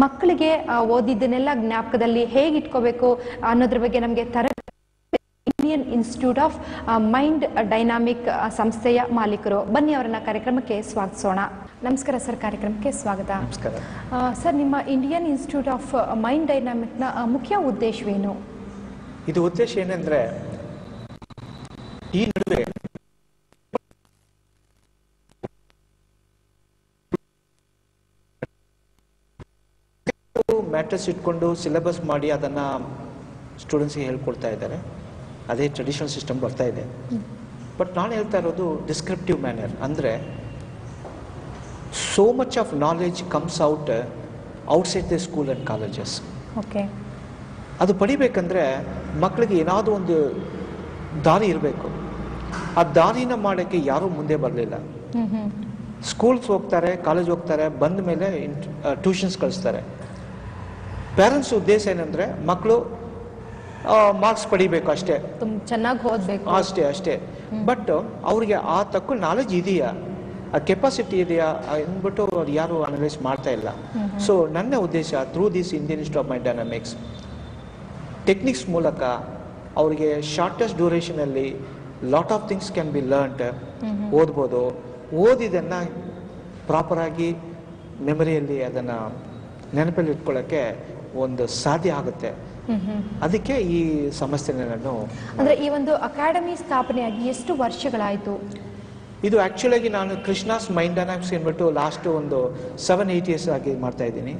ಮಕ್ಕಳಿಗೆ ಓದಿದ್ದನ್ನೆಲ್ಲ ಜ್ಞಾಪಕದಲ್ಲಿ ಹೇಗೆ ಇಟ್ಕೋಬೇಕು ಅನ್ನೋದ್ರ ಬಗ್ಗೆ ನಮಗೆ Indian institute of mind dynamic ಸಂಸ್ಥೆಯ ಮಾಲೀಕರು. ಬನ್ನಿ ಅವರನ್ನ ಕಾರ್ಯಕ್ರಮಕ್ಕೆ ಸ್ವಾಗತಿಸೋಣ. ನಮಸ್ಕಾರ ಸರ್, ಕಾರ್ಯಕ್ರಮಕ್ಕೆ ಸ್ವಾಗತ. ನಮಸ್ಕಾರ ಸರ್, ನಿಮ್ಮ ಇಂಡಿಯನ್ ಇನ್ಸ್ಟಿಟ್ಯೂಟ್ ಆಫ್ ಮೈಂಡ್ ಡೈನಾಮಿಕ್ನ ಮುಖ್ಯ ಉದ್ದೇಶವೇನು? ಇದು ಉದ್ದೇಶ ಏನಂದ್ರೆ, ಈ ನಡುವೆ ಮ್ಯಾಟರ್ಸ್ ಇಟ್ಕೊಂಡು ಸಿಲೆಬಸ್ ಮಾಡಿ ಅದನ್ನ ಸ್ಟೂಡೆಂಟ್ಸ್ಗೆ ಹೇಳ್ಕೊಡ್ತಾ ಇದ್ದಾರೆ. ಅದೇ ಟ್ರೆಡಿಷನಲ್ ಸಿಸ್ಟಮ್ ಬರ್ತಾ ಇದೆ. ಬಟ್ ನಾನು ಹೇಳ್ತಾ ಇರೋದು ಡಿಸ್ಕ್ರಿಪ್ಟಿವ್ ಮ್ಯಾನರ್. ಅಂದರೆ so much of knowledge comes outside the school and colleges. Okay, ಅದು ಪಡಿಬೇಕಂದ್ರೆ ಮಕ್ಕಳಿಗೆ ಏನಾದರೂ ಒಂದು ದಾರಿ ಇರಬೇಕು. ಆ ದಾರಿನ ಮಾಡೋಕ್ಕೆ ಯಾರೂ ಮುಂದೆ ಬರಲಿಲ್ಲ. ಸ್ಕೂಲ್ಸ್ ಹೋಗ್ತಾರೆ, ಕಾಲೇಜ್ ಹೋಗ್ತಾರೆ, ಬಂದ ಮೇಲೆ ಟ್ಯೂಷನ್ಸ್ ಕಳಿಸ್ತಾರೆ. ಪೇರೆಂಟ್ಸ್ ಉದ್ದೇಶ ಏನಂದರೆ ಮಕ್ಕಳು ಮಾರ್ಕ್ಸ್ ಪಡಿಬೇಕು ಅಷ್ಟೇ, ಚೆನ್ನಾಗಿ ಓದಬೇಕು ಅಷ್ಟೇ. ಬಟ್ ಅವ್ರಿಗೆ ಆ ತಕ್ಕ ನಾಲೆಜ್ ಇದೆಯಾ, ಆ ಕೆಪಾಸಿಟಿ ಇದೆಯಾ ಅಂದ್ಬಿಟ್ಟು ಅವ್ರು ಯಾರು ಅನಲೈಸ್ ಮಾಡ್ತಾ ಇಲ್ಲ. ಸೊ ನನ್ನ ಉದ್ದೇಶ through this Indian institute of mind dynamics techniques ಮೂಲಕ ಅವರಿಗೆ ಶಾರ್ಟೆಸ್ಟ್ ಡ್ಯೂರೇಷನಲ್ಲಿ lot of things can be learned. ಓದ್ಬೋದು, ಓದಿದ್ದನ್ನು ಪ್ರಾಪರಾಗಿ ಮೆಮರಿಯಲ್ಲಿ ಅದನ್ನು ನೆನಪಲ್ಲಿ ಇಟ್ಕೊಳ್ಳೋಕ್ಕೆ ಒಂದು ಸಾಧ್ಯ ಆಗುತ್ತೆ. ಅದಕ್ಕೆ ಈ ಸಮಸ್ಯೆನ ನಾನು ಅಂದ್ರೆ ಈ ಒಂದು ಅಕಾಡೆಮಿ ಸ್ಥಾಪನೆಯಾಗಿ ಎಷ್ಟು ವರ್ಷಗಳಾಯಿತು? ಇದು ಆ್ಯಕ್ಚುಲಾಗಿ ನಾನು ಕೃಷ್ಣಾಸ್ ಮೈಂಡ್ ಡೈನಾಮಿಕ್ಸ್ ಅಂದ್ಬಿಟ್ಟು ಲಾಸ್ಟ್ ಒಂದು 7-8 years ಆಗಿ ಮಾಡ್ತಾ ಇದ್ದೀನಿ.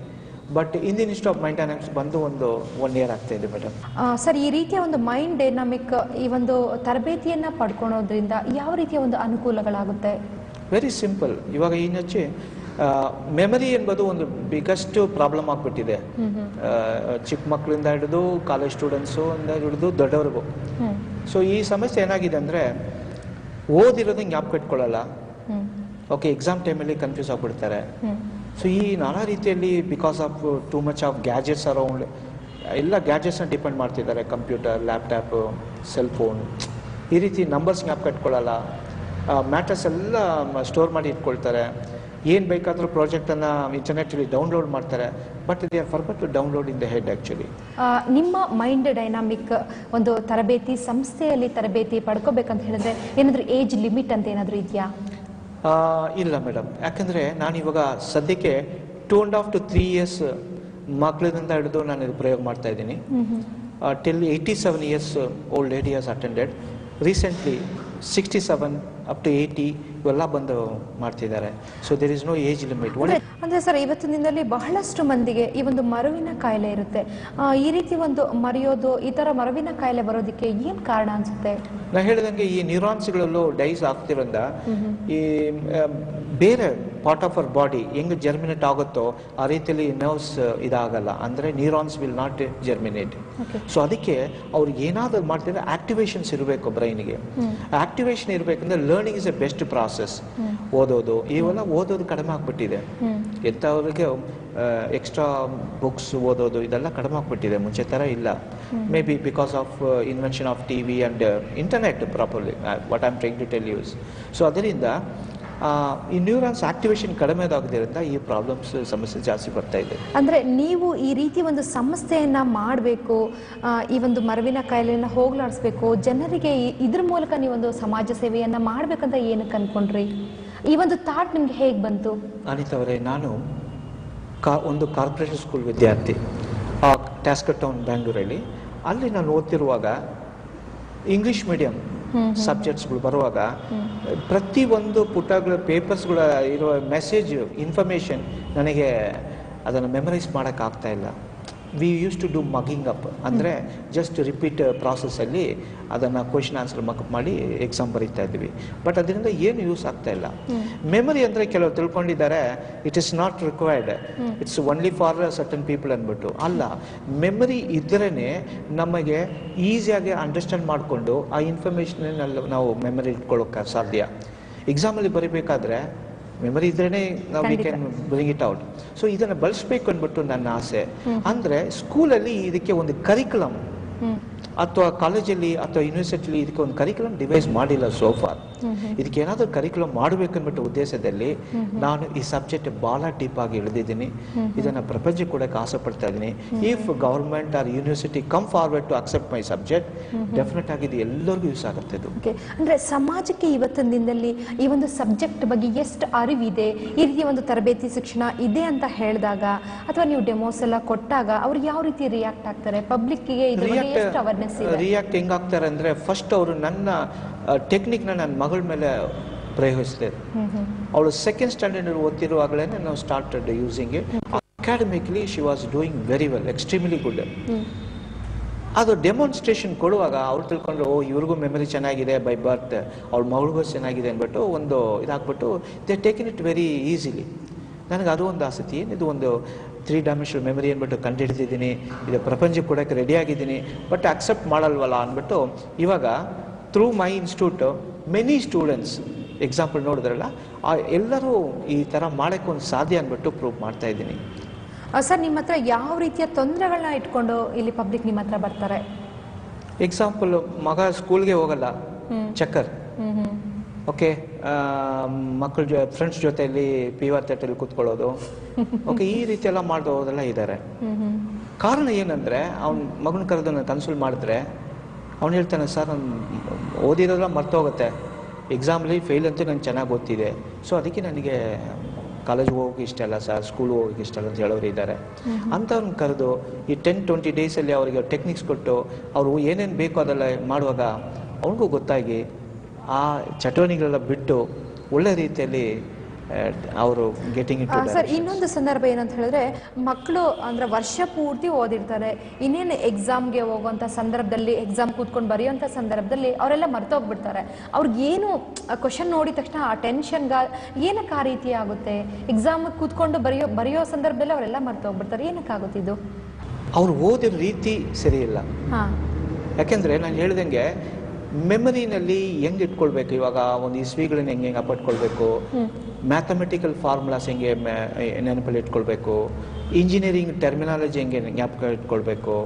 But Indian institute of mind dynamics ಬಂದು ಒಂದು 1 year ಆಗ್ತಾ ಇದೆ ಮೇಡಮ್. ಸರ್, ಈ ರೀತಿಯ ಒಂದು ಮೈಂಡ್ ಡೈನಾಮಿಕ್ ಈ ಒಂದು ತರಬೇತಿಯನ್ನ ಪಡ್ಕೊಳೋದ್ರಿಂದ ಯಾವ ರೀತಿಯ ಒಂದು ಅನುಕೂಲಗಳಾಗುತ್ತೆ? Very simple. ಇವಾಗ ಇನ್ನೊಚ್ಚೆ ಮೆಮರಿ ಎಂಬುದು ಒಂದು ಬಿಗ್ಗೆಸ್ಟ್ ಪ್ರಾಬ್ಲಮ್ ಆಗಿಬಿಟ್ಟಿದೆ. ಚಿಕ್ಕ ಮಕ್ಕಳಿಂದ ಹಿಡಿದು ಕಾಲೇಜ್ ಸ್ಟೂಡೆಂಟ್ಸು ಹಿಡಿದು ದೊಡ್ಡವ್ರಿಗೂ. ಸೊ ಈ ಸಮಸ್ಯೆ ಏನಾಗಿದೆ ಅಂದರೆ, ಓದಿರೋದು ಜ್ಞಾಪಕ ಇಟ್ಕೊಳ್ಳಲ್ಲ. ಓಕೆ, ಎಕ್ಸಾಮ್ ಟೈಮಲ್ಲಿ ಕನ್ಫ್ಯೂಸ್ ಆಗಿಬಿಡ್ತಾರೆ. ಸೊ ಈ ನಾನಾ ರೀತಿಯಲ್ಲಿ because of too much of gadgets around, ಎಲ್ಲ ಗ್ಯಾಜೆಟ್ಸ್ನ ಡಿಪೆಂಡ್ ಮಾಡ್ತಿದ್ದಾರೆ. ಕಂಪ್ಯೂಟರ್, ಲ್ಯಾಪ್ಟಾಪು, ಸೆಲ್ ಫೋನ್, ಈ ರೀತಿ ನಂಬರ್ಸ್ ಜ್ಞಾಪಕ ಇಟ್ಕೊಳ್ಳಲ್ಲ. ಮ್ಯಾಟರ್ಸ್ ಎಲ್ಲ ಸ್ಟೋರ್ ಮಾಡಿ ಇಟ್ಕೊಳ್ತಾರೆ. ಏನು ಬೇಕಾದರೂ ಪ್ರಾಜೆಕ್ಟನ್ನು ಇಂಟರ್ನೆಟಲ್ಲಿ ಡೌನ್ಲೋಡ್ ಮಾಡ್ತಾರೆ. But they are forgot to download in the head actually. ನಿಮ್ಮ ಮೈಂಡ್ ಡೈನಾಮಿಕ್ ಒಂದು ತರಬೇತಿ ಸಂಸ್ಥೆಯಲ್ಲಿ ತರಬೇತಿ ಪಡ್ಕೋಬೇಕಂತ ಹೇಳಿದ್ರೆ ಏನಾದರೂ ಏಜ್ ಲಿಮಿಟ್ ಅಂತ ಏನಾದರೂ ಇದೆಯಾ? ಇಲ್ಲ ಮೇಡಮ್. ಯಾಕಂದರೆ ನಾನು ಇವಾಗ ಸದ್ಯಕ್ಕೆ 2.5 to 3 years ಮಕ್ಕಳಿಂದ ಹಿಡಿದು ನಾನು ಇದು ಪ್ರಯೋಗ ಮಾಡ್ತಾ ಇದ್ದೀನಿ. Till 87 years old lady has attended. Recently 67 up to 80 ಇವೆಲ್ಲ ಬಂದು ಮಾಡ್ತಿದ್ದಾರೆ. So there is no age limit. ಅಂದರೆ ಸರ್, ಇವತ್ತಿನ ದಿನದಲ್ಲಿ ಬಹಳಷ್ಟು ಮಂದಿಗೆ ಈ ಒಂದು ಮರುವಿನ ಕಾಯಿಲೆ ಇರುತ್ತೆ. ಈ ರೀತಿ ಒಂದು ಮರೆಯೋದು, ಈ ಥರ ಮರುವಿನ ಕಾಯಿಲೆ ಬರೋದಕ್ಕೆ ಏನು ಕಾರಣ ಅನಿಸುತ್ತೆ? ನಾ ಹೇಳಿದಂಗೆ ಈ ನ್ಯೂರಾನ್ಸ್ಗಳಲ್ಲೂ ಡೈಸ್ ಆಗ್ತಿರೋದ್ರಿಂದ ಈ ಬೇರೆ ಪಾರ್ಟ್ ಆಫ್ ಅವರ್ ಬಾಡಿ ಹೆಂಗೆ ಜರ್ಮಿನೇಟ್ ಆಗುತ್ತೋ ಆ ರೀತಿಯಲ್ಲಿ ನರ್ವ್ಸ್ ಇದಾಗಲ್ಲ. ಅಂದರೆ neurons will not germinate. So ಅದಕ್ಕೆ ಅವ್ರಿಗೆ ಏನಾದರೂ ಮಾಡ್ತಿದ್ರೆ ಆಕ್ಟಿವೇಶನ್ಸ್ ಇರಬೇಕು ಬ್ರೈನ್ಗೆ. ಆಕ್ಟಿವೇಶನ್ ಇರಬೇಕಂದ್ರೆ learning is a best process. ಓದೋದು ಇವೆಲ್ಲ ಓದೋದು ಕಡಿಮೆ ಆಗ್ಬಿಟ್ಟಿದೆ. ಎಂಥವ್ರಿಗೆ ಎಕ್ಸ್ಟ್ರಾ ಬುಕ್ಸ್ ಓದೋದು ಇದೆಲ್ಲ ಕಡಿಮೆ ಆಗ್ಬಿಟ್ಟಿದೆ, ಮುಂಚೆ ಥರ ಇಲ್ಲ. Maybe because of invention of TV and internet properly what I am trying to tell use. So ಅದರಿಂದ ಈ ನ್ಯೂರಾನ್ಸ್ ಆಕ್ಟಿವೇಶನ್ ಕಡಿಮೆ ಆಗೋದ್ರಿಂದ ಈ ಪ್ರಾಬ್ಲಮ್ಸ್ ಸಮಸ್ಯೆ ಜಾಸ್ತಿ ಬರ್ತಾ ಇದೆ. ಅಂದರೆ ನೀವು ಈ ರೀತಿ ಒಂದು ಸಂಸ್ಥೆಯನ್ನು ಮಾಡಬೇಕು, ಈ ಒಂದು ಮರವಿನ ಕಾಯಿಲೆಯನ್ನು ಹೋಗಲಾಡಿಸ್ಬೇಕು, ಜನರಿಗೆ ಇದ್ರ ಮೂಲಕ ನೀವೊಂದು ಸಮಾಜ ಸೇವೆಯನ್ನು ಮಾಡಬೇಕಂತ ಏನಕ್ಕೆ ಅಂದ್ಕೊಂಡ್ರಿ? ಈ ಒಂದು ಥಾಟ್ ನಿಮ್ಗೆ ಹೇಗೆ ಬಂತು? ಅನಿತಾ ಅವರೇ, ನಾನು ಒಂದು ಕಾರ್ಪೊರೇಷನ್ ಸ್ಕೂಲ್ ವಿದ್ಯಾರ್ಥಿ, ಟ್ಯಾಸ್ಕರ್ ಟೌನ್ ಬ್ಯಾಂಗ್ಳೂರಲ್ಲಿ. ಅಲ್ಲಿ ನಾನು ಓದ್ತಿರುವಾಗ ಇಂಗ್ಲೀಷ್ ಮೀಡಿಯಂ ಸಬ್ಜೆಕ್ಟ್ಸ್ಗಳು ಬರುವಾಗ ಪ್ರತಿಯೊಂದು ಪುಟಗಳ ಪೇಪರ್ಸ್ಗಳ ಇರುವ ಮೆಸೇಜ್ ಇನ್ಫಾರ್ಮೇಷನ್ ನನಗೆ ಅದನ್ನು ಮೆಮರೈಸ್ ಮಾಡೋಕ್ಕಾಗ್ತಾ ಇಲ್ಲ. We use to do mugging up, ಅಂದರೆ ಜಸ್ಟ್ ರಿಪೀಟ್ ಪ್ರಾಸೆಸ್ಸಲ್ಲಿ ಅದನ್ನು ಕ್ವೆಶನ್ ಆನ್ಸರ್ ಮಕಪ್ ಮಾಡಿ ಎಕ್ಸಾಮ್ ಬರೀತಾ ಇದ್ವಿ. ಬಟ್ ಅದರಿಂದ ಏನು ಯೂಸ್ ಆಗ್ತಾ ಇಲ್ಲ. ಮೆಮರಿ ಅಂದರೆ ಕೆಲವರು ತಿಳ್ಕೊಂಡಿದ್ದಾರೆ it is not required, it's only for certain people ಅಂದ್ಬಿಟ್ಟು. ಅಲ್ಲ, ಮೆಮರಿ ಇದ್ರೇ ನಮಗೆ ಈಸಿಯಾಗಿ ಅಂಡರ್ಸ್ಟ್ಯಾಂಡ್ ಮಾಡಿಕೊಂಡು ಆ ಇನ್ಫಾರ್ಮೇಷನಲ್ಲಿ ನಾವು ಮೆಮರಿ ಇಟ್ಕೊಳ್ಳೋಕೆ ಸಾಧ್ಯ. ಎಕ್ಸಾಮಲ್ಲಿ ಬರೀಬೇಕಾದ್ರೆ ಮೆಮರಿ ಇದ್ರೇ ನಾವು we can bring it out. So ಇದನ್ನು ಬಳಸಬೇಕು ಅಂದ್ಬಿಟ್ಟು ನನ್ನ ಆಸೆ. ಅಂದರೆ ಸ್ಕೂಲಲ್ಲಿ ಇದಕ್ಕೆ ಒಂದು ಕರಿಕ್ಯುಲಮ್ ಅಥವಾ ಕಾಲೇಜಲ್ಲಿ ಅಥವಾ ಯೂನಿವರ್ಸಿಟಿಲಿ ಇದಕ್ಕೆ ಒಂದು ಕರಿಕ್ಯುಲಮ್ ಡಿವೈಸ್ ಮಾಡಿಲ್ಲ ಸೋಫಾರ್. ಇದಕ್ಕೆ ಏನಾದರೂ ಕರಿಕ್ಯುಲಮ್ ಮಾಡಬೇಕನ್ಬಿಟ್ಟು ಉದ್ದೇಶದಲ್ಲಿ ನಾನು ಈ ಸಬ್ಜೆಕ್ಟ್ ಬಹಳ ಡೀಪ್ ಆಗಿ ಇಳಿದಿದ್ದೀನಿ. ಇದನ್ನ ಪ್ರಪಂಚಕ್ಕೆ ಕೊಡಕ್ಕೆ ಆಸೆ ಪಡ್ತಾ ಇದ್ದೀನಿ. If government or university come forward to accept my subject, definite ಆಗಿ ಇದು ಎಲ್ಲರಿಗೂ ಯೂಸ್ ಆಗುತ್ತೆ. ಇದು ಅಂದ್ರೆ ಸಮಾಜಕ್ಕೆ ಇವತ್ತಿನ ದಿನದಲ್ಲಿ ಈ ಒಂದು ಸಬ್ಜೆಕ್ಟ್ ಬಗ್ಗೆ ಎಷ್ಟು ಅರಿವಿದೆ, ಈ ರೀತಿಯ ಒಂದು ತರಬೇತಿ ಶಿಕ್ಷಣ ಇದೆ ಅಂತ ಹೇಳಿದಾಗ ಅಥವಾ ನೀವು ಡೆಮೋಸ್ ಎಲ್ಲ ಕೊಟ್ಟಾಗ ಅವ್ರು ಯಾವ ರೀತಿ ರಿಯಾಕ್ಟ್ ಆಗ್ತಾರೆ? ಪಬ್ಲಿಕ್ಗೆ ಇದ್ರ ಬಗ್ಗೆ ಎಷ್ಟು ಅವೇರ್ನೆಸ್ ಇದೆ? ರಿಯಾಕ್ಟ್ ಹೆಂಗಾಗ್ತಾರೆ ಅಂದ್ರೆ, ಫಸ್ಟ್ ಅವರು ನನ್ನ ಟೆಕ್ನಿಕ್ನ ನನ್ನ ಮಗಳ ಮೇಲೆ ಪ್ರಯೋಗಿಸಿದೆ. ಅವಳು ಸೆಕೆಂಡ್ ಸ್ಟ್ಯಾಂಡರ್ಡ್ ಓದ್ತಿರುವಾಗಲೇ ನಾವು started using it. Academically she was doing very well, extremely good. ಅದು ಡೆಮಾನ್ಸ್ಟ್ರೇಷನ್ ಕೊಡುವಾಗ ಅವ್ರು ತಿಳ್ಕೊಂಡ್ರು, ಓ ಇವ್ರಿಗೂ ಮೆಮರಿ ಚೆನ್ನಾಗಿದೆ ಬೈ ಬರ್ತ್, ಅವ್ಳ ಮಗಳಿಗೂ ಚೆನ್ನಾಗಿದೆ ಅಂದ್ಬಿಟ್ಟು ಒಂದು ಇದಾಗ್ಬಿಟ್ಟು they taken it very easily. ನನಗೆ ಅದು ಒಂದು ಆಸಕ್ತಿ, ಇದು ಒಂದು 3 ಡೈಮೆನ್ಷನಲ್ ಮೆಮರಿ ಅಂದ್ಬಿಟ್ಟು ಕಂಡುಹಿಡಿದಿದ್ದೀನಿ, ಇದು ಪ್ರಪಂಚಕ್ಕೆ ಕೊಡೋಕ್ಕೆ ರೆಡಿ ಆಗಿದ್ದೀನಿ, ಬಟ್ ಅಕ್ಸೆಪ್ಟ್ ಮಾಡಲ್ವಲ್ಲ ಅಂದ್ಬಿಟ್ಟು ಇವಾಗ through my institute many students example ನೋಡಿದ್ರಲ್ಲ, ಎಲ್ಲರೂ ಈ ಥರ ಮಾಡೋಕ್ಕೆ ಒಂದು ಸಾಧ್ಯ ಅಂದ್ಬಿಟ್ಟು ಪ್ರೂವ್ ಮಾಡ್ತಾ ಇದ್ದೀನಿ. ಸರ್, ನಿಮ್ಮ ಹತ್ರ ಯಾವ ರೀತಿಯ ತೊಂದರೆಗಳನ್ನ ಇಟ್ಕೊಂಡು ಇಲ್ಲಿ ಪಬ್ಲಿಕ್ ನಿಮ್ಮ ಹತ್ರ ಬರ್ತಾರೆ? ಎಕ್ಸಾಂಪಲ್, ಮಗ ಸ್ಕೂಲ್ಗೆ ಹೋಗಲ್ಲ, ಚಕ್ಕರ್. ಓಕೆ, ಮಕ್ಕಳ ಫ್ರೆಂಡ್ಸ್ ಜೊತೆಯಲ್ಲಿ ಪಿವರ್ ತಟ್ಟೆಯಲ್ಲಿ ಕೂತ್ಕೊಳ್ಳೋದು, ಓಕೆ, ಈ ರೀತಿ ಎಲ್ಲ ಮಾಡಿದವರೆಲ್ಲ ಇದ್ದಾರೆ. ಕಾರಣ ಏನಂದ್ರೆ, ಅವ್ನ ಮಗನ ಕರೆದು ನಾನು ಕನ್ಸಲ್ಟ್ ಮಾಡಿದ್ರೆ ಅವ್ನು ಹೇಳ್ತಾನೆ, ಸರ್ ನಾನು ಓದಿರೋದೆಲ್ಲ ಮರ್ತೋಗುತ್ತೆ, ಎಕ್ಸಾಮ್ಲಿ ಫೇಲ್ ಅಂತೂ ನಾನು ಚೆನ್ನಾಗಿ ಓದ್ತಿದೆ, ಸೊ ಅದಕ್ಕೆ ನನಗೆ ಕಾಲೇಜ್ಗೆ ಹೋಗೋಕೆ ಇಷ್ಟ ಇಲ್ಲ ಸರ್, ಸ್ಕೂಲ್ಗೆ ಹೋಗೋಕೆ ಇಷ್ಟ ಇಲ್ಲ ಅಂತ ಹೇಳೋರು ಇದ್ದಾರೆ. ಅಂಥವ್ರನ್ನ ಕರೆದು ಈ 10-20 ಡೇಸಲ್ಲಿ ಅವರಿಗೆ ಟೆಕ್ನಿಕ್ಸ್ ಕೊಟ್ಟು ಅವರು ಏನೇನು ಬೇಕೋ ಅದೆಲ್ಲ ಮಾಡುವಾಗ ಅವ್ರಿಗೂ ಗೊತ್ತಾಗಿ ಆ ಚಟುವಟಿಕೆಗಳೆಲ್ಲ ಬಿಟ್ಟು ಒಳ್ಳೆ ರೀತಿಯಲ್ಲಿ ಅವರು ಗೆಟಿಂಗ್ ಇಟ್. ಸರ್, ಇನ್ನೊಂದು ಸಂದರ್ಭ ಏನಂತ ಹೇಳಿದ್ರೆ, ಮಕ್ಕಳು ಅಂದ್ರೆ ವರ್ಷ ಪೂರ್ತಿ ಓದಿರ್ತಾರೆ, ಇನ್ನೇನು ಎಕ್ಸಾಮ್ಗೆ ಹೋಗುವಂಥ ಸಂದರ್ಭದಲ್ಲಿ, ಎಕ್ಸಾಮ್ ಕೂತ್ಕೊಂಡು ಬರೆಯುವಂಥ ಸಂದರ್ಭದಲ್ಲಿ ಅವರೆಲ್ಲ ಮರ್ತೋಗ್ಬಿಡ್ತಾರೆ. ಅವ್ರಿಗೇನು ಕ್ವಶನ್ ನೋಡಿದ ತಕ್ಷಣ ಆ ಟೆನ್ಷನ್ಗೆ ಏನಕ್ಕೆ ಆ ರೀತಿ ಆಗುತ್ತೆ? ಎಕ್ಸಾಮ್ ಕೂತ್ಕೊಂಡು ಬರೆಯೋ ಸಂದರ್ಭದಲ್ಲಿ ಅವರೆಲ್ಲ ಮರ್ತೋಗ್ಬಿಡ್ತಾರೆ, ಏನಕ್ಕಾಗುತ್ತೆ ಇದು? ಅವ್ರು ಓದಿರೋ ರೀತಿ ಸರಿ ಇಲ್ಲ. ಯಾಕೆಂದ್ರೆ ನಾನು ಹೇಳ್ದಂಗೆ ಮೆಮರಿನಲ್ಲಿ ಹೆಂಗೆ ಇಟ್ಕೊಳ್ಬೇಕು, ಇವಾಗ ಒಂದು ಇಸ್ವಿಗಳನ್ನ ಹೆಂಗೆ ಅಪ್ಪಟ್ಕೊಳ್ಬೇಕು, ಮ್ಯಾಥಮೆಟಿಕಲ್ ಫಾರ್ಮುಲಾಸ್ ಹೆಂಗೆ ನೆನಪಲ್ಲಿ ಇಟ್ಕೊಳ್ಬೇಕು, ಇಂಜಿನಿಯರಿಂಗ್ ಟರ್ಮಿನಾಲಜಿ ಹೆಂಗೆ ಜ್ಞಾಪಕ ಇಟ್ಕೊಳ್ಬೇಕು,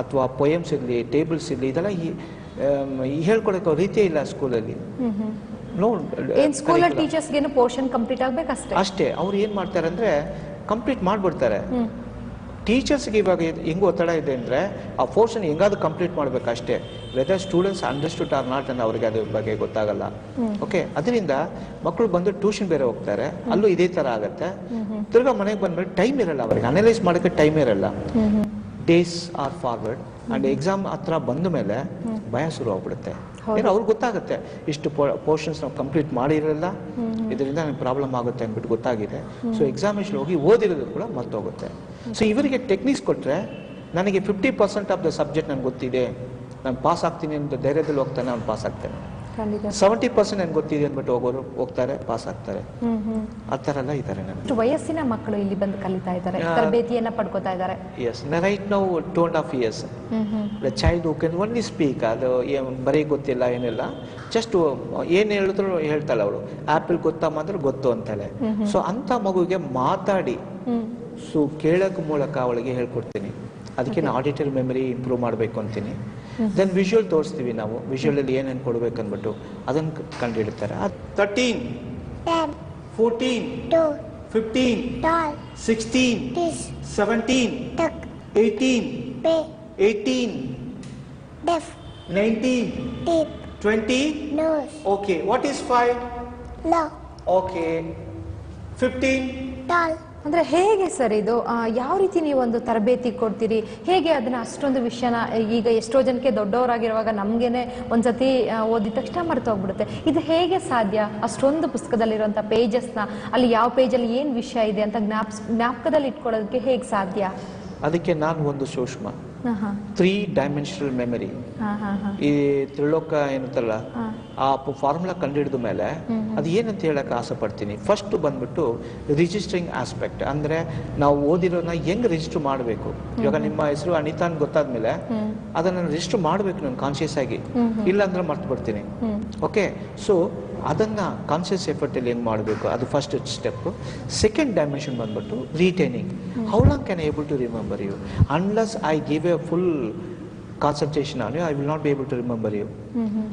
ಅಥವಾ ಪೊಯಮ್ಸ್ ಇರಲಿ, ಟೇಬಲ್ಸ್ ಇರಲಿ, ಇದೆಲ್ಲ ಹೇಳ್ಕೊಡಕ್ಕೆ ರೀತಿಯೇ ಇಲ್ಲ ಸ್ಕೂಲಲ್ಲಿ. ಟೀಚರ್ಸ್ಗೆ ಪೋರ್ಷನ್ ಕಂಪ್ಲೀಟ್ ಆಗ್ಬೇಕಷ್ಟೇ. ಅಷ್ಟೇ. ಅವ್ರು ಏನು ಮಾಡ್ತಾರೆ ಅಂದರೆ ಕಂಪ್ಲೀಟ್ ಮಾಡಿಬಿಡ್ತಾರೆ. ಟೀಚರ್ಸ್ಗೆ ಇವಾಗ ಹೆಂಗೆ ಒತ್ತಡ ಇದೆ ಅಂದರೆ, ಆ ಪೋರ್ಷನ್ ಹೆಂಗಾದ್ರೂ ಕಂಪ್ಲೀಟ್ ಮಾಡಬೇಕಷ್ಟೇ, whether students understood or not ಅಂತ ಅವ್ರಿಗೆ ಅದ್ರ ಬಗ್ಗೆ ಗೊತ್ತಾಗಲ್ಲ. ಓಕೆ, ಅದರಿಂದ ಮಕ್ಕಳು ಬಂದು ಟ್ಯೂಷನ್ ಬೇರೆ ಹೋಗ್ತಾರೆ, ಅಲ್ಲೂ ಇದೇ ಥರ ಆಗುತ್ತೆ. ತಿರ್ಗಾ ಮನೆಗೆ ಬಂದ್ಮೇಲೆ ಟೈಮ್ ಇರಲ್ಲ ಅವರಿಗೆ, ಅನಲೈಸ್ ಮಾಡೋಕ್ಕೆ ಟೈಮ್ ಇರಲ್ಲ. Days are forward and exam ಹತ್ರ ಬಂದ ಮೇಲೆ ಭಯ ಶುರು ಆಗ್ಬಿಡುತ್ತೆ. ಏನೋ ಅವ್ರಿಗೆ ಗೊತ್ತಾಗುತ್ತೆ, ಇಷ್ಟು ಪೋರ್ಷನ್ಸ್ ನಾವು ಕಂಪ್ಲೀಟ್ ಮಾಡಿರಲ್ಲ, ಇದರಿಂದ ನನಗೆ ಪ್ರಾಬ್ಲಮ್ ಆಗುತ್ತೆ ಅಂದ್ಬಿಟ್ಟು ಗೊತ್ತಾಗಿದೆ. ಸೊ ಎಕ್ಸಾಮಿನೇಷನ್ ಹೋಗಿ ಓದಿರೋದು ಕೂಡ ಮರ್ತೋಗುತ್ತೆ. ಸೊ ಇವರಿಗೆ ಟೆಕ್ನಿಕ್ಸ್ ಕೊಟ್ಟರೆ, ನನಗೆ 50% ಆಫ್ ದ ಸಬ್ಜೆಕ್ಟ್ ನನಗೆ ಗೊತ್ತಿದೆ, ನಾನು ಪಾಸ್ ಆಗ್ತೀನಿ ಅಂತ ಧೈರ್ಯದಲ್ಲಿ ಹೋಗ್ತಾನೆ, ಅವ್ನು ಪಾಸ್ ಆಗ್ತಾನೆ. 70% ನನಗೆ ಗೊತ್ತಿದೆ ಅಂದ್ಬಿಟ್ಟು ಹೋಗೋರು ಹೋಗ್ತಾರೆ, ಪಾಸ್ ಆಗ್ತಾರೆ. ಆ ಥರ ಎಲ್ಲ ಇದ್ದಾರೆ. ನನಗೆ ವಯಸ್ಸಿನ ಮಕ್ಕಳು ಇಲ್ಲಿ ಬಂದು ಕಲಿತಾ ಇದ್ದಾರೆ, ತರಬೇತಿಯನ್ನ ಪಡ್ಕೋತಾ ಇದ್ದಾರೆ. Yes, right now 2.5 years the child who can only speak. ಅದು ಬರೀ ಗೊತ್ತಿಲ್ಲ ಏನಿಲ್ಲ, ಜಸ್ಟ್ ಏನು ಹೇಳಿದ್ರು ಹೇಳ್ತಾಳೆ ಅವಳು. ಆ್ಯಪಲ್ ಗೊತ್ತಮ್ಮ ಅಂದ್ರೆ ಗೊತ್ತು ಅಂತಾಳೆ. ಸೊ ಅಂಥ ಮಗುವಿಗೆ ಮಾತಾಡಿ ಕೇಳೋಕೆ ಮೂಲಕ ಅವಳಿಗೆ ಹೇಳ್ಕೊಡ್ತೀನಿ. ಅದಕ್ಕೆ ನಾನು ಆಡಿಟರಿ ಮೆಮರಿ ಇಂಪ್ರೂವ್ ಮಾಡಬೇಕು ಅಂತೀನಿ. ದೆನ್ ವಿಜುವಲ್ ತೋರಿಸ್ತೀವಿ ನಾವು, ವಿಜುವಲಲ್ಲಿ ಏನೇನು ಕೊಡ್ಬೇಕು ಅಂದ್ಬಿಟ್ಟು ಅದನ್ನು ಕಂಡುಹಿಡ್ತಾರೆ. 13, 14, 15, 16, 17, 18, 19, 20. Okay, what is 5? Okay, 15. ಅಂದ್ರೆ ಹೇಗೆ ಸರ್ ಇದು? ಯಾವ ರೀತಿ ನೀವು ಒಂದು ತರಬೇತಿ ಕೊಡ್ತೀರಿ? ಹೇಗೆ ಅದನ್ನ ಅಷ್ಟೊಂದು ವಿಷಯನ, ಈಗ ಎಷ್ಟೋ ಜನಕ್ಕೆ ದೊಡ್ಡವರಾಗಿರುವಾಗ ನಮ್ಗೇನೆ ಒಂದ್ಸತಿ ಓದಿದ ತಕ್ಷಣ ಮರ್ತೋಗ್ಬಿಡುತ್ತೆ. ಇದು ಹೇಗೆ ಸಾಧ್ಯ? ಅಷ್ಟೊಂದು ಪುಸ್ತಕದಲ್ಲಿರುವಂಥ ಪೇಜಸ್ನ ಅಲ್ಲಿ ಯಾವ ಪೇಜಲ್ಲಿ ಏನು ವಿಷಯ ಇದೆ ಅಂತ ಜ್ಞಾಪಕದಲ್ಲಿ ಇಟ್ಕೊಳ್ಳೋದಕ್ಕೆ ಹೇಗೆ ಸಾಧ್ಯ? ಅದಕ್ಕೆ ನಾನು ಒಂದು ಸೂಕ್ಷ್ಮ 3 ಡೈಮೆನ್ಷನಲ್ ಮೆಮರಿ, ಈ ತ್ರಿಲೋಕ ಏನಂತಲ್ಲ ಆ ಫಾರ್ಮುಲಾ ಕಂಡುಹಿಡಿದ ಮೇಲೆ ಅದು ಏನಂತ ಹೇಳಕ್ಕೆ ಆಸೆ ಪಡ್ತೀನಿ. ಫಸ್ಟ್ ಬಂದ್ಬಿಟ್ಟು ರಿಜಿಸ್ಟರಿಂಗ್ ಆಸ್ಪೆಕ್ಟ್, ಅಂದ್ರೆ ನಾವು ಓದಿರೋನ ಹೆಂಗ್ ರಿಜಿಸ್ಟರ್ ಮಾಡಬೇಕು. ಇವಾಗ ನಿಮ್ಮ ಹೆಸರು ಅನಿತಾ ಅಂತ ಗೊತ್ತಾದ್ಮೇಲೆ ಅದನ್ನ ರಿಜಿಸ್ಟರ್ ಮಾಡಬೇಕು ನಾನು ಕಾನ್ಶಿಯಸ್ ಆಗಿ, ಇಲ್ಲ ಅಂದ್ರೆ ಮರ್ತು ಬಿಡ್ತೀನಿ. ಓಕೆ, ಸೊ ಅದನ್ನ ಕಾನ್ಶಿಯಸ್ ಎಫರ್ಟ್ ಅಲ್ಲಿ ಹೆಂಗ್ ಮಾಡಬೇಕು, ಅದು ಫಸ್ಟ್ ಸ್ಟೆಪ್. ಸೆಕೆಂಡ್ ಡೈಮೆನ್ಷನ್ ಬಂದ್ಬಿಟ್ಟು retaining. How long can I able to remember you? Unless I give a full concentration on you, I will not be able to remember you.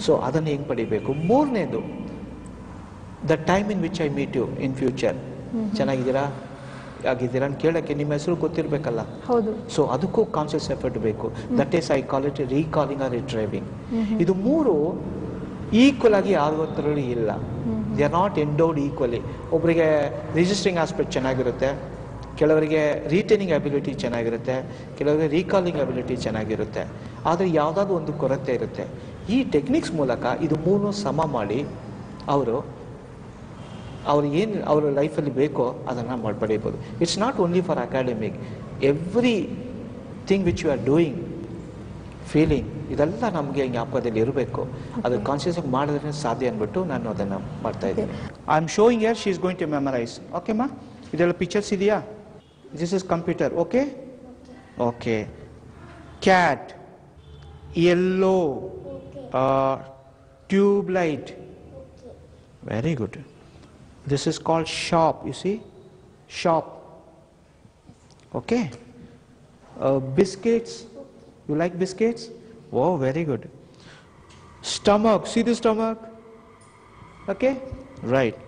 So ಅದನ್ನು ಹೆಂಗ್ ಪಡಿಬೇಕು. ಮೂರನೇದು the time in which I meet you in future. ಚೆನ್ನಾಗಿದ್ದೀರಾ ಆಗಿದ್ದೀರಾ ಅಂತ ಕೇಳೋಕ್ಕೆ ನಿಮ್ಮ ಹೆಸರು ಗೊತ್ತಿರಬೇಕಲ್ಲ. ಹೌದು. ಸೊ ಅದಕ್ಕೂ ಕಾನ್ಷಿಯಸ್ ಎಫರ್ಟ್ ಬೇಕು. That is I call it recalling or retrieving. ಇದು ಮೂರು ಈಕ್ವಲ್ ಆಗಿ ಯಾವತ್ತರಲ್ಲಿ ಇಲ್ಲ. They are not endowed equally. ಒಬ್ಬರಿಗೆ ರಿಜಿಸ್ಟ್ರಿಂಗ್ ಆಸ್ಪೆಕ್ಟ್ ಚೆನ್ನಾಗಿರುತ್ತೆ, ಕೆಲವರಿಗೆ ರೀಟೇನಿಂಗ್ ಅಬಿಲಿಟಿ ಚೆನ್ನಾಗಿರುತ್ತೆ, ಕೆಲವರಿಗೆ ರೀಕಾಲಿಂಗ್ ಅಬಿಲಿಟಿ ಚೆನ್ನಾಗಿರುತ್ತೆ. ಆದರೆ ಯಾವುದಾದ್ರೂ ಒಂದು ಕೊರತೆ ಇರುತ್ತೆ. ಈ ಟೆಕ್ನಿಕ್ಸ್ ಮೂಲಕ ಇದು ಮೂರು ಸಮ ಮಾಡಿ ಅವ್ರು ಏನು ಅವರ ಲೈಫಲ್ಲಿ ಬೇಕೋ ಅದನ್ನು ಪಡೆಯಬಹುದು. It's not only for academic. Everything which you are doing, feeling, ಇದೆಲ್ಲ ನಮಗೆ ಜ್ಞಾಪಕದಲ್ಲಿ ಇರಬೇಕು. ಅದು ಕಾನ್ಷಿಯಸ್ ಆಗಿ ಮಾಡಿದ್ರೆ ಸಾಧ್ಯ ಅಂದ್ಬಿಟ್ಟು ನಾನು ಅದನ್ನು ಮಾಡ್ತಾ ಇದ್ದೀನಿ. ಐ ಆಮ್ ಶೋಯಿಂಗ್ ಯರ್ she is going to memorise. ಓಕೆಮ್ಮ, ಇದೆಲ್ಲ ಪಿಕ್ಚರ್ಸ್ ಇದೆಯಾ? This is computer. Okay okay. Cat, yellow, tube light. Very good. This is called shop, you see, shop. Okay. Biscuits, you like biscuits? Oh, very good. Stomach, see the stomach? Okay, right.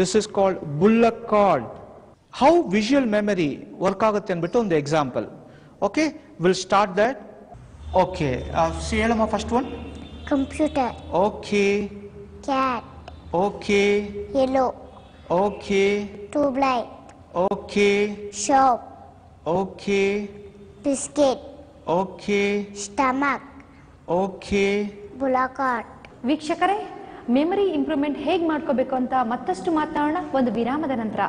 This is called bullock cart. How visual memory work agutte anbittu ಒಂದು example. Okay, we'll start that. Okay, see helama first one. Computer. Okay. Cat. Okay. Yellow. Okay. Tube light. Okay. Shop. Okay. Biscuit. Okay. Stomach. Okay. Bullock cart. ವೀಕ್ಷಕರೇ, memory improvement ಹೇಗೆ ಮಾಡ್ಕೋಬೇಕು ಅಂತ ಮತ್ತಷ್ಟು ಮಾತಾಡೋಣ ಒಂದು ವಿರಾಮದ ನಂತರ.